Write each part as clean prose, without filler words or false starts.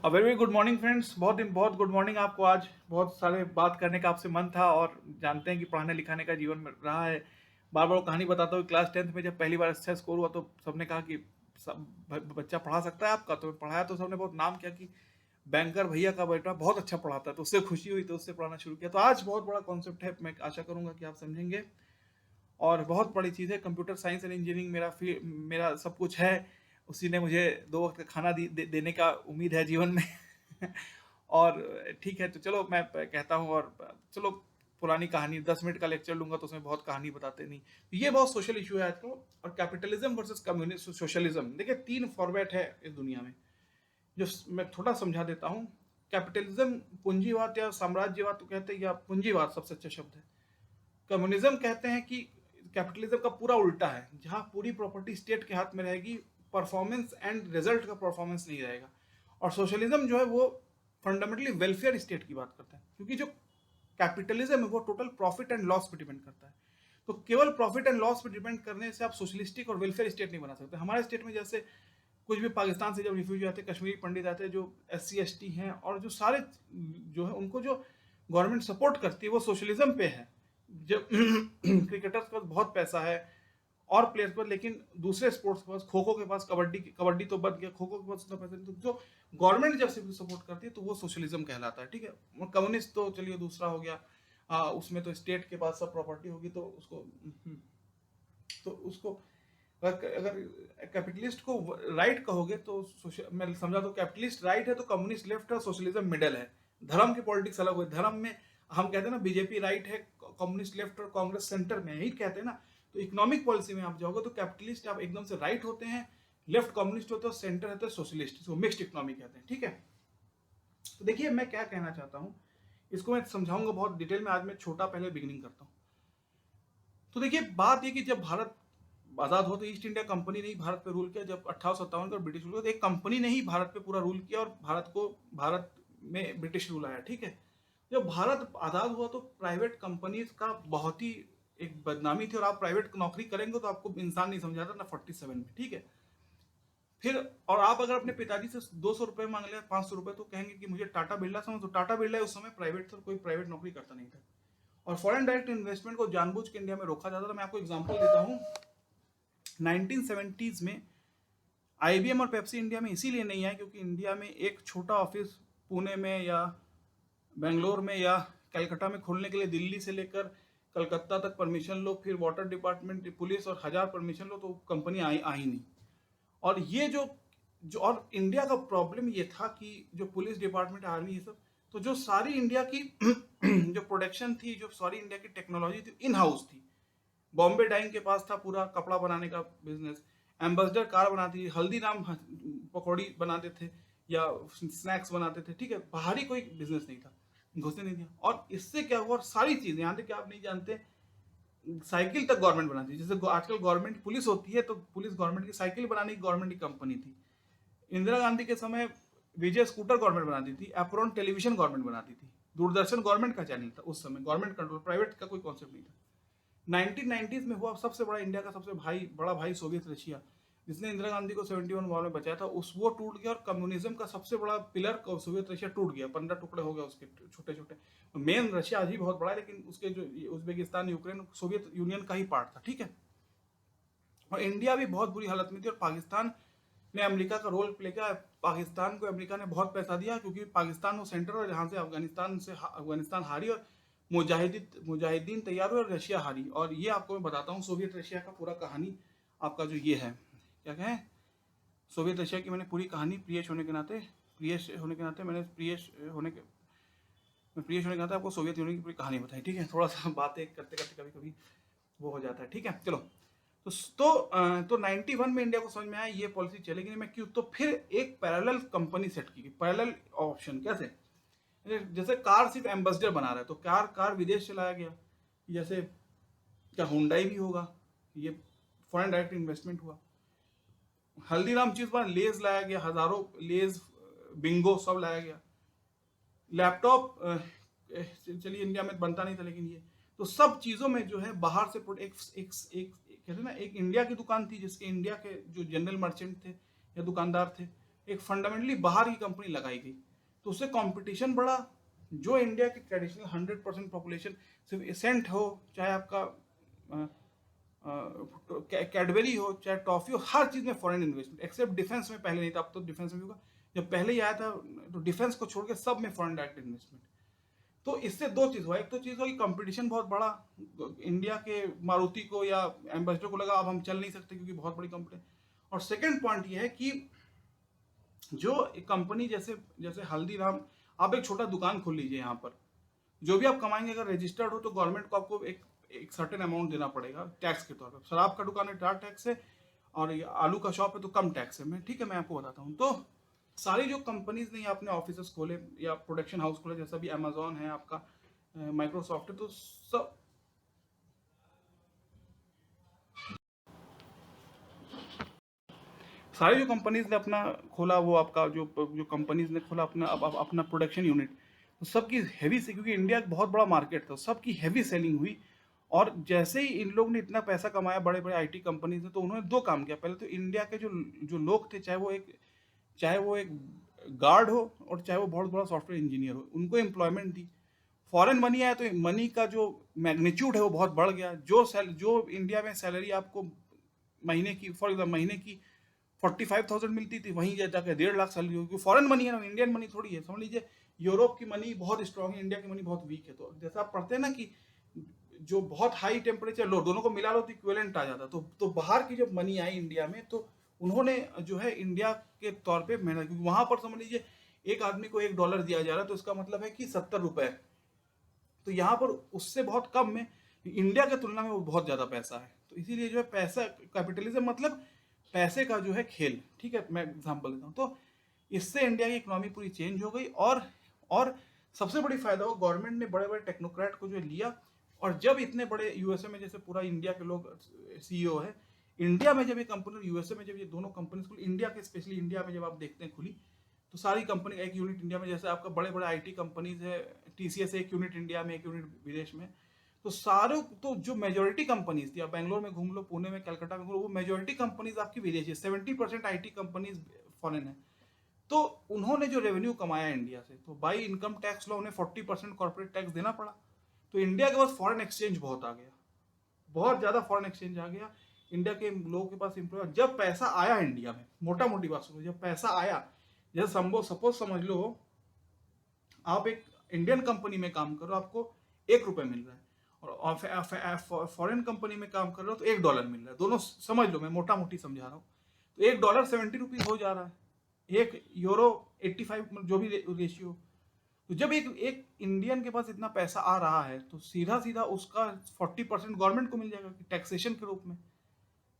Very good morning friends. बहुत good morning आपको। आज बहुत सारे बात करने का आपसे मन था और जानते हैं कि पढ़ाने लिखाने का जीवन में रहा है। बार बार वो कहानी बताता हूँ। क्लास 10th में जब पहली बार अच्छा स्कोर हुआ तो सबने कहा कि बच्चा पढ़ा सकता है आपका, तो पढ़ाया तो सबने बहुत नाम किया कि बैंकर भैया का बेटा बहुत अच्छा पढ़ाता है, तो उससे खुशी हुई तो उससे पढ़ाना शुरू किया। तो आज बहुत बड़ा कॉन्सेप्ट है, मैं आशा करूंगा कि आप समझेंगे और बहुत बड़ी चीज़ है। कंप्यूटर साइंस एंड इंजीनियरिंग मेरा सब कुछ है। उसी ने मुझे 2 वक्त का खाना देने का उम्मीद है जीवन में। और ठीक है, तो चलो मैं कहता हूँ। और चलो, पुरानी कहानी 10 मिनट का लेक्चर लूंगा तो उसमें बहुत कहानी बताते नहीं। तो ये बहुत सोशल इशू है आजकल। और कैपिटलिज्म वर्सेस कम्युनिस्ट सोशलिज्म, देखिए 3 फॉर्मेट है इस दुनिया में, जो मैं थोड़ा समझा देता हूँ। कैपिटलिज्म पूंजीवाद या साम्राज्यवाद तो कहते हैं, या पूंजीवाद सबसे अच्छा शब्द है। कम्युनिज्म कहते हैं कि कैपिटलिज्म का पूरा उल्टा है, जहां पूरी प्रॉपर्टी स्टेट के हाथ में रहेगी, परफॉर्मेंस एंड रिजल्ट का परफॉर्मेंस नहीं रहेगा। और सोशलिज्म जो है वो फंडामेंटली वेलफेयर स्टेट की बात करता है, क्योंकि जो कैपिटलिज्म है वो टोटल प्रॉफिट एंड लॉस पे डिपेंड करता है। तो केवल प्रॉफिट एंड लॉस पे डिपेंड करने से आप सोशलिस्टिक और वेलफेयर स्टेट नहीं बना सकते। हमारे स्टेट में जैसे कुछ भी पाकिस्तान से जब रिफ्यूजी आते हैं, कश्मीरी पंडित आते हैं जो SC ST हैं, और जो सारे जो है उनको जो गवर्नमेंट सपोर्ट करती है वो सोशलिज्म पे है। जब क्रिकेटर्स के पास बहुत पैसा है और प्लेयर्स पर, लेकिन दूसरे स्पोर्ट्स के पास, खो खो के पास, कबड्डी तो बच गया, खो खो के पास उतना पैसा नहीं, तो जो गवर्नमेंट जब सपोर्ट करती है तो वो सोशलिज्म कहलाता है। ठीक है, कम्युनिस्ट तो चलिए दूसरा हो गया। उसमें तो स्टेट के पास सब प्रॉपर्टी होगी, तो उसको अगर कैपिटलिस्ट को राइट कहोगे तो मैं समझा तो कैपिटलिस्ट राइट है, तो कम्युनिस्ट लेफ्ट है, सोशलिज्म मिडल है। धर्म की पॉलिटिक्स अलग हुई। धर्म में हम कहते हैं ना, बीजेपी राइट है, कम्युनिस्ट लेफ्ट और कांग्रेस सेंटर में, यही कहते हैं ना। तो इकोनॉमिक पॉलिसी में आप जाओगे तो कैपिटलिस्ट आप एकदम से राइट होते हैं, लेफ्ट कम्युनिस्ट होते हैं, सेंटर होते हैं सोशलिस्ट, इसको मिक्स्ड इकोनॉमी कहते हैं। ठीक है, तो देखिए मैं क्या कहना चाहता हूँ, इसको मैं समझाऊंगा बहुत डिटेल में। आज मैं छोटा पहले बिगिनिंग करता हूँ। तो देखिए बात ये कि जब भारत आजाद हुआ तो ईस्ट इंडिया कंपनी ने ही भारत पे रूल किया। जब 1857 का ब्रिटिश रूल हुआ तो एक कंपनी ने ही भारत पे पूरा रूल किया, और भारत में ब्रिटिश रूल आया। ठीक है, जब भारत आजाद हुआ तो प्राइवेट कंपनीज का बहुत ही एक बदनामी थी, और आप प्राइवेट नौकरी करेंगे तो आपको इंसान नहीं समझाता ना 47 में। ठीक है, फिर और आप अगर अपने पिताजी से 200 रुपए मांग ले, 500 रुपए, तो कहेंगे कि मुझे टाटा बिरला समझ। तो टाटा बिरला उस समय प्राइवेट था, कोई प्राइवेट नौकरी करता नहीं था। और फॉरेन डायरेक्ट इन्वेस्टमेंट को जानबूझ के इंडिया में रोका जाता था। मैं आपको एग्जांपल देता हूँ। 1970s में IBM और पेप्सी इंडिया में इसीलिए नहीं आए क्योंकि इंडिया में एक छोटा ऑफिस पुणे में या बेंगलोर में या कलकत्ता में खोलने के लिए दिल्ली से लेकर कलकत्ता तक परमिशन लो, फिर वाटर डिपार्टमेंट, पुलिस और 1000 परमिशन लो, तो कंपनी आई नहीं। और ये जो जो और इंडिया का प्रॉब्लम ये था कि जो पुलिस डिपार्टमेंट, आर्मी, ये सब, तो जो सारी इंडिया की जो प्रोडक्शन थी, जो सारी इंडिया की टेक्नोलॉजी थी, इन हाउस थी। बॉम्बे डाइंग के पास था पूरा कपड़ा बनाने का बिजनेस। एम्बेसडर कार बनाती थी, हल्दीराम पकौड़ी बनाते थे या स्नैक्स बनाते थे। ठीक है, बाहरी कोई बिजनेस नहीं था, घुसने नहीं दिया। और इससे क्या हुआ, और सारी चीजें यहाँ तक कि आप नहीं जानते, साइकिल तक गवर्नमेंट बनाती थी। जैसे आजकल गवर्नमेंट पुलिस होती है, तो पुलिस गवर्नमेंट की, साइकिल बनाने की गवर्नमेंट की कंपनी थी। इंदिरा गांधी के समय विजय स्कूटर गवर्नमेंट बनाती थी, एप्रोन टेलीविजन गवर्नमेंट बनाती थी, दूरदर्शन गवर्नमेंट का चैनल था उस समय, गवर्नमेंट कंट्रोल, प्राइवेट का कोई कॉन्सेप्ट नहीं था। 1990s में हुआ सबसे बड़ा, इंडिया का सबसे बड़ा भाई सोवियत रशिया, जिसने इंदिरा गांधी को 71 वॉर में बचाया था, उस वो टूट गया। और कम्युनिज्म का सबसे बड़ा पिलर सोवियत रशिया टूट गया, 15 टुकड़े हो गए उसके, छोटे छोटे। मेन रशिया आज भी बहुत बड़ा है, लेकिन उसके जो उज्बेकिस्तान, यूक्रेन, सोवियत यूनियन का ही पार्ट था। ठीक है, और इंडिया भी बहुत बुरी हालत में थी, और पाकिस्तान ने अमेरिका का रोल प्ले किया। पाकिस्तान को अमेरिका ने बहुत पैसा दिया, क्योंकि पाकिस्तान वो सेंटर है जहाँ से अफगानिस्तान हारी, और मुजाहिदीन तैयार हुए और रशिया हारी। और ये आपको मैं बताता हूँ सोवियत रशिया का पूरा कहानी। आपका जो ये है, क्या कहें, सोवियत रशिया की मैंने पूरी कहानी, प्रियश होने के नाते आपको सोवियत यूनियन की पूरी कहानी बताई। ठीक है, थोड़ा सा बातें करते करते कभी कभी वो हो जाता है। ठीक है, चलो। तो 91 में इंडिया को समझ में आया ये पॉलिसी चलेगी नहीं। मैं क्यों, तो फिर एक पैरेलल कंपनी सेट की गई, पैरेलल ऑप्शन। कैसे, जैसे कार सिर्फ एम्बेसडर बना रहा है, तो कार विदेश से लाया गया। जैसे क्या हुंडई भी होगा, ये फॉरेन डायरेक्ट इन्वेस्टमेंट हुआ। हल्दीराम चीज पर लेज लाया गया, हजारों लेज, बिंगो सब लाया गया। लैपटॉप चलिए इंडिया में बनता नहीं था, लेकिन ये तो सब चीजों में जो है बाहर से कहते हैं ना, एक इंडिया की दुकान थी जिसके इंडिया के जो जनरल मर्चेंट थे या दुकानदार थे, एक फंडामेंटली बाहर की कंपनी लगाई गई, तो उससे कंपटीशन बढ़ा। जो इंडिया की ट्रेडिशनल 100% पॉपुलेशन, सिर्फ एसेंट हो, चाहे आपका कैडबरी हो, चाहे टॉफी हो, हर चीज में फॉरेन इन्वेस्टमेंट, एक्सेप्ट डिफेंस में पहले नहीं था, अब तो डिफेंस में भी होगा। जब पहले ही आया था तो डिफेंस को छोड़ के सब में फॉरेन डायरेक्ट इन्वेस्टमेंट। तो इससे दो चीज हुआ, एक तो चीज हुआ कि कंपटीशन बहुत बड़ा, इंडिया के मारुति को या एम्बेसडर को लगा अब हम चल नहीं सकते क्योंकि बहुत बड़ी कंपनी। और सेकंड पॉइंट ये है कि जो कंपनी जैसे जैसे हल्दीराम, आप एक छोटा दुकान खोल लीजिए, यहाँ पर जो भी आप कमाएंगे अगर रजिस्टर्ड हो तो गवर्नमेंट को आपको एक सर्टेन अमाउंट देना पड़ेगा टैक्स के तौर पर। शराब का दुकान है ज़्यादा टैक्स है, और ये आलू का शॉप है तो कम टैक्स है। मैं ठीक है, मैं आपको बताता हूँ। तो सारी जो कंपनीज ने अपने ऑफिस खोले या प्रोडक्शन हाउस खोले, जैसा भी अमेजोन है, आपका माइक्रोसॉफ्ट है, तो सब सारी जो कंपनीज ने अपना खोला, वो आपका जो जो कंपनीज ने खोला अपना अपना प्रोडक्शन यूनिट, तो सबकी हैवी से, क्योंकि इंडिया एक बहुत बड़ा मार्केट था, सबकी हैवी सेलिंग हुई। और जैसे ही इन लोग ने इतना पैसा कमाया, बड़े बड़े आईटी कंपनीज ने, तो उन्होंने दो काम किया। पहले तो इंडिया के जो जो लोग थे, चाहे वो एक गार्ड हो और चाहे वो बहुत बड़ा सॉफ्टवेयर इंजीनियर हो, उनको एम्प्लॉयमेंट दी। फॉरेन मनी आया तो मनी का जो मैग्नीट्यूड है वो बहुत बढ़ गया। जो इंडिया में सैलरी आपको महीने की, फॉर एग्जाम्पल महीने की 45,000 मिलती थी, वहीं जाकर 1.5 लाख सैलरी होगी। फॉरेन मनी है ना, इंडियन मनी थोड़ी है। समझ लीजिए यूरोप की मनी बहुत स्ट्रांग है, इंडिया की मनी बहुत वीक है। तो जैसा आप पढ़ते हैं ना कि जो बहुत हाई टेम्परेचर लो, दोनों को मिला लो तो इक्विवेलेंट आ जाता। तो बाहर की जब मनी आई इंडिया में, तो उन्होंने जो है इंडिया के तौर पे मेहनत, क्योंकि वहां पर समझ लीजिए एक आदमी को $1 दिया जा रहा है, तो इसका मतलब है कि 70 रुपए। तो यहाँ पर उससे बहुत कम में, इंडिया के तुलना में वो बहुत ज्यादा पैसा है। तो इसीलिए जो है पैसा, कैपिटलिज्म मतलब पैसे का जो है खेल। ठीक है, मैं एग्जांपल देता हूँ। तो इससे इंडिया की इकोनॉमी पूरी चेंज हो गई। और सबसे बड़ी फायदा हो, गवर्नमेंट ने बड़े बड़े टेक्नोक्रेट को जो लिया, और जब इतने बड़े यूएसए में जैसे पूरा इंडिया के लोग सीईओ है, इंडिया में जब ये कंपनी, यूएसए में जब ये दोनों कंपनी खुली, इंडिया के स्पेशली इंडिया में जब आप देखते हैं खुली, तो सारी कंपनी एक यूनिट इंडिया में, जैसे आपका बड़े बड़े आईटी कंपनीज है, टीसीएस एक यूनिट इंडिया में, एक यूनिट विदेश में। तो सारे, तो जो मेजोरिटी कंपनीज थी, आप बैंगलोर में घूम लो, पुणे में, कलकत्ता में घूम लो, वो मेजोरिटी कंपनीज आपकी विदेशी है। 70% आईटी कंपनीज फॉरेन है। तो उन्होंने जो रेवेन्यू कमाया इंडिया से, तो बाई इनकम टैक्स लॉ उन्हें 40% कॉर्पोरेट टैक्स देना पड़ा। तो इंडिया के पास फॉरेन एक्सचेंज बहुत आ गया, बहुत ज्यादा फॉरेन एक्सचेंज आ गया। इंडिया के लोगों के पास एम्प्लॉय, जब पैसा आया इंडिया में, मोटा मोटी बात सुनो, जब पैसा आया, जैसे सपोज समझ लो आप एक इंडियन कंपनी में काम कर रहे हो, आपको $1 मिल रहा है, और फॉरेन कंपनी में काम कर रहे हो तो $1 मिल रहा है। दोनों समझ लो, मैं मोटा मोटी समझा रहा हूँ। तो $1 ₹70 हो जा रहा है, €1 85, जो भी रेशियो। तो जब एक एक इंडियन के पास इतना पैसा आ रहा है, तो सीधा सीधा उसका 40% गवर्नमेंट को मिल जाएगा टैक्सेशन के रूप में।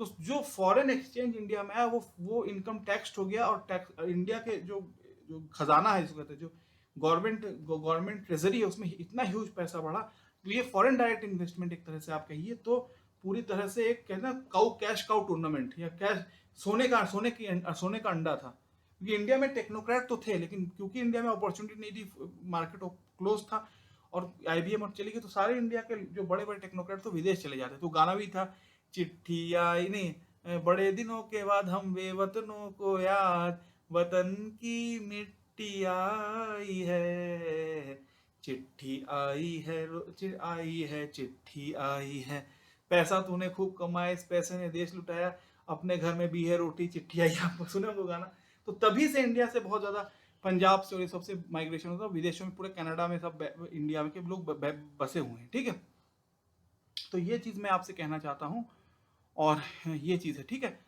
तो जो फॉरेन एक्सचेंज इंडिया में आया, वो इनकम टैक्स हो गया, और टैक्स इंडिया के जो जो खजाना है, इसको कहते हैं, जो गवर्नमेंट ट्रेजरी है, उसमें इतना ह्यूज पैसा बढ़ा। तो ये फॉरेन डायरेक्ट इन्वेस्टमेंट एक तरह से आप कहिए तो पूरी तरह से एक कहते हैं कैश काउ टूर्नामेंट, या कैश सोने का अंडा था। क्योंकि इंडिया में टेक्नोक्रेट तो थे, लेकिन क्योंकि इंडिया में अपॉर्चुनिटी नहीं थी, मार्केट क्लोज था, और आईबीएम और चली गई, तो सारे इंडिया के जो बड़े बड़े टेक्नोक्रेट तो विदेश चले जाते। तो गाना भी था, चिट्ठी आई नहीं बड़े दिनों के बाद हम बेवतनों को याद, वतन की मिट्टी आई है, चिट्ठी आई है, चिट्ठी आई है। पैसा तूने खूब कमाया, इस पैसे ने देश लुटाया, अपने घर में भी है रोटी, चिट्ठी आई। आप सुने वो गाना? तो तभी से इंडिया से बहुत ज्यादा, पंजाब से और ये सबसे माइग्रेशन होता है, विदेशों में, पूरे कनाडा में सब इंडिया में के लोग बसे हुए हैं। ठीक है, तो ये चीज मैं आपसे कहना चाहता हूँ, और ये चीज है। ठीक है,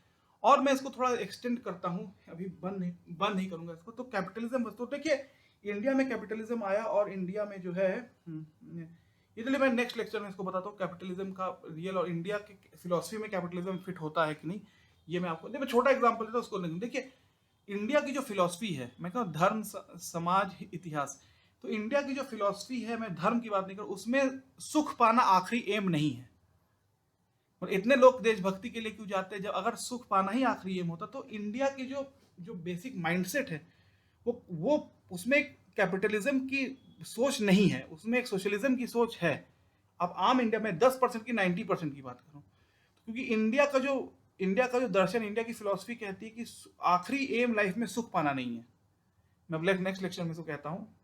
और मैं इसको थोड़ा एक्सटेंड करता हूँ, अभी बंद नहीं करूंगा इसको। तो कैपिटलिज्म, तो देखिए इंडिया में कैपिटलिज्म आया, और इंडिया में जो है, इसलिए मैं नेक्स्ट लेक्चर में इसको बताता हूँ कैपिटलिज्म का रियल, और इंडिया की फिलोसफी में कैपिटलिज्म फिट होता है कि नहीं। ये मैं आपको, देखिए छोटा एग्जाम्पल देता हूँ उसको। देखिए इंडिया की जो फिलोसफी है, मैं कहूँ धर्म, समाज, इतिहास, तो इंडिया की जो फिलोसफी है, मैं धर्म की बात नहीं करूँ, उसमें सुख पाना आखिरी एम नहीं है। और इतने लोग देशभक्ति के लिए क्यों जाते हैं? जब अगर सुख पाना ही आखिरी एम होता, तो इंडिया की जो जो बेसिक माइंडसेट है, वो उसमें कैपिटलिज्म की सोच नहीं है, उसमें एक सोशलिज्म की सोच है। अब आम इंडिया में 10% की 90% की बात करूं, क्योंकि इंडिया का जो इंडिया का जो दर्शन, इंडिया की फिलॉसफी कहती है कि आखिरी एम लाइफ में सुख पाना नहीं है। मैं नेक्स्ट लेक्चर में इसको कहता हूँ।